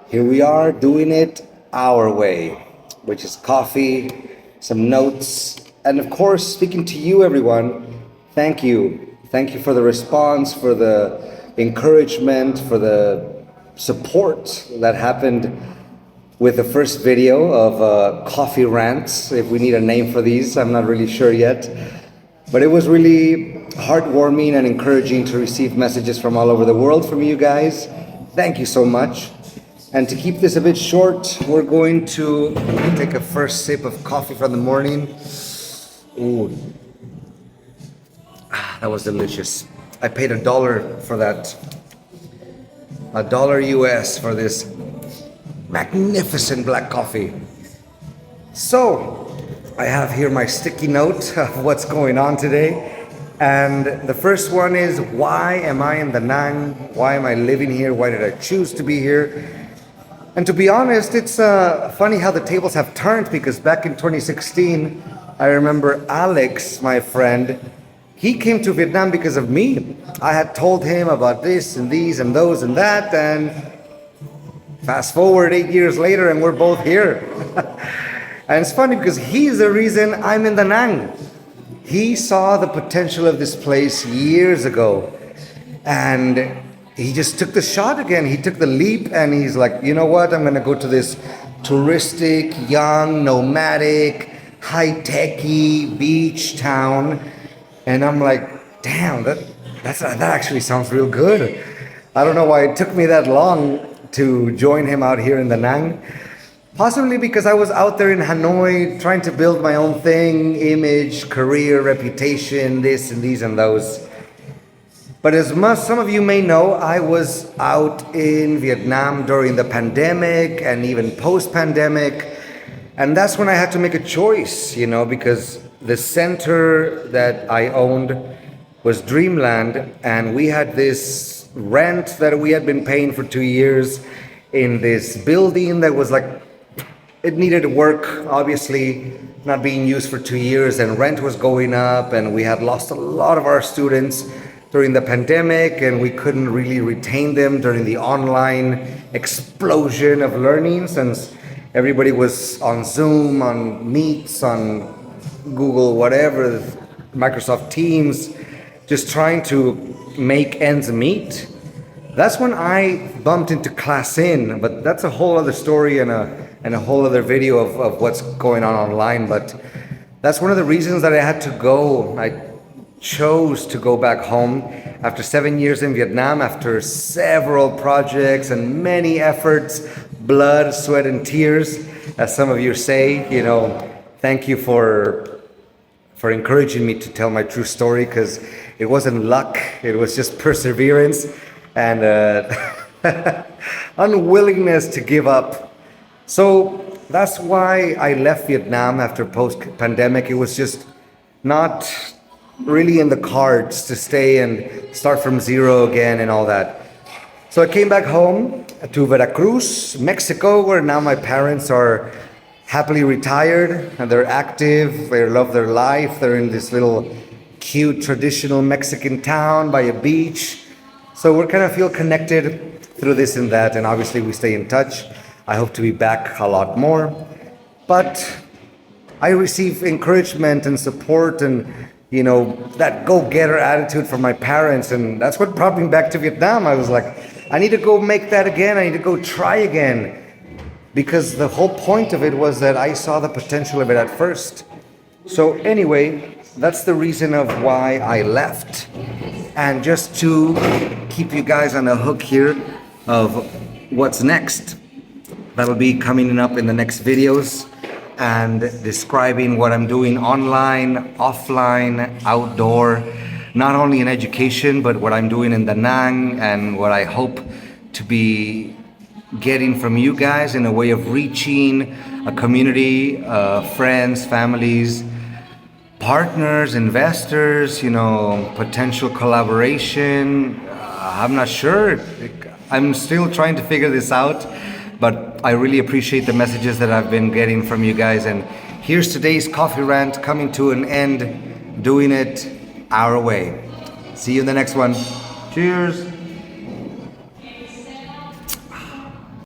Here we are doing it our way, which is coffee, some notes, and of course, speaking to you, everyone. Thank you. Thank you for the response, for the encouragement, for the support that happened with the first video of coffee rants. If we need a name for these, I'm not really sure yet. But it was really heartwarming and encouraging to receive messages from all over the world from you guys. Thank you so much. And to keep this a bit short, we're going to take a first sip of coffee from the morning. Ooh, that was delicious. I paid $1 for that. $1 US for this magnificent black coffee. So, I have here my sticky note of what's going on today. And the first one is, why am I in Da Nang? Why am I living here? Why did I choose to be here? And to be honest, it's funny how the tables have turned, because back in 2016, I remember Alex, my friend, he came to Vietnam because of me. I had told him about this and these and those and that, and fast forward 8 years later and we're both here. And it's funny because he's the reason I'm in Da Nang. He saw the potential of this place years ago, and he just took the shot again. He took the leap, and he's like, you know what? I'm gonna go to this touristic, young, nomadic, high-techy beach town. And I'm like, damn, that actually sounds real good. I don't know why it took me that long to join him out here in Da Nang. Possibly because I was out there in Hanoi trying to build my own thing, image, career, reputation, this and these and those. But as some of you may know, I was out in Vietnam during the pandemic and even post-pandemic. And that's when I had to make a choice, because the center that I owned was Dreamland, and we had this rent that we had been paying for 2 years in this building that was like, it needed work, obviously, not being used for 2 years, and rent was going up, and we had lost a lot of our students during the pandemic, and we couldn't really retain them during the online explosion of learning, since everybody was on Zoom, on Meets, on Google, whatever, Microsoft Teams, just trying to make ends meet. That's when I bumped into Class In, but that's a whole other story and a whole other video of what's going on online. But that's one of the reasons that I had to go. I chose to go back home after 7 years in Vietnam, after several projects and many efforts, blood, sweat, and tears, as some of you say. Thank you for encouraging me to tell my true story, because it wasn't luck, it was just perseverance and unwillingness to give up. So that's why I left Vietnam after post-pandemic. It was just not really in the cards to stay and start from zero again and all that. So I came back home to Veracruz, Mexico, where now my parents are happily retired and they're active, they love their life. They're in this little cute traditional Mexican town by a beach. So we kind of feel connected through this and that, and obviously we stay in touch. I hope to be back a lot more. But I receive encouragement and support and that go-getter attitude from my parents, and that's what brought me back to Vietnam. I was like, I need to go make that again. I need to go try again, because the whole point of it was that I saw the potential of it at first. So anyway, that's the reason of why I left. And just to keep you guys on a hook here of what's next, that'll be coming up in the next videos, and describing what I'm doing online, offline, outdoor, not only in education, but what I'm doing in Da Nang, and what I hope to be getting from you guys in a way of reaching a community, friends, families, partners, investors, potential collaboration. I'm not sure. I'm still trying to figure this out. But I really appreciate the messages that I've been getting from you guys. And here's today's coffee rant coming to an end, doing it our way. See you in the next one. Cheers.